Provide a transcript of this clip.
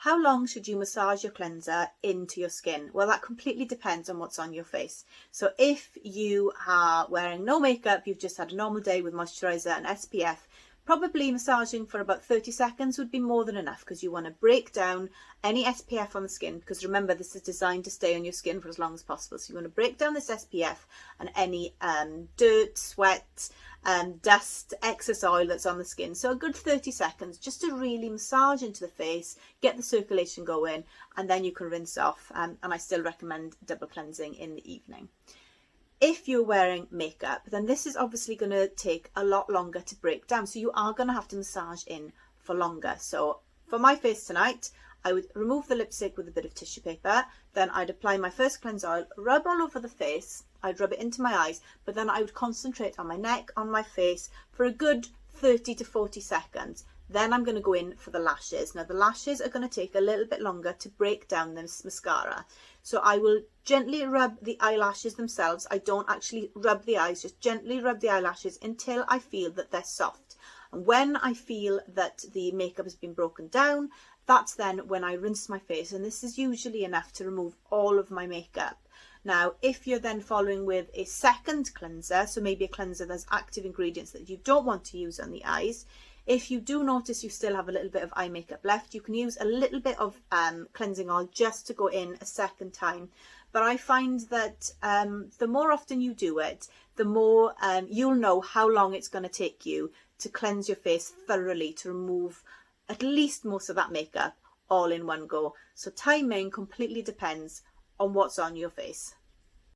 how long should you massage your cleanser into your skin? Well, that completely depends on what's on your face. So if you are wearing no makeup, you've just had a normal day with moisturiser and SPF, probably massaging for about 30 seconds would be more than enough, because you want to break down any SPF on the skin, because remember, this is designed to stay on your skin for as long as possible. So you want to break down this SPF and any dirt, sweat, dust, excess oil that's on the skin. So a good 30 seconds just to really massage into the face, get the circulation going, and then you can rinse off. And I still recommend double cleansing in the evening. If you're wearing makeup, then this is obviously going to take a lot longer to break down. So you are going to have to massage in for longer. So for my face tonight, I would remove the lipstick with a bit of tissue paper. Then I'd apply my first cleanse oil, rub all over the face. I'd rub it into my eyes, but then I would concentrate on my neck, on my face for a good 30 to 40 seconds. Then I'm going to go in for the lashes. Now the lashes are going to take a little bit longer to break down this mascara. So I will gently rub the eyelashes themselves. I don't actually rub the eyes, just gently rub the eyelashes until I feel that they're soft. And when I feel that the makeup has been broken down, that's then when I rinse my face. And this is usually enough to remove all of my makeup. Now, if you're then following with a second cleanser, so maybe a cleanser that's active ingredients that you don't want to use on the eyes, if you do notice you still have a little bit of eye makeup left, you can use a little bit of cleansing oil just to go in a second time. But I find that the more often you do it, the more you'll know how long it's going to take you to cleanse your face thoroughly, to remove at least most of that makeup all in one go. So timing completely depends on what's on your face.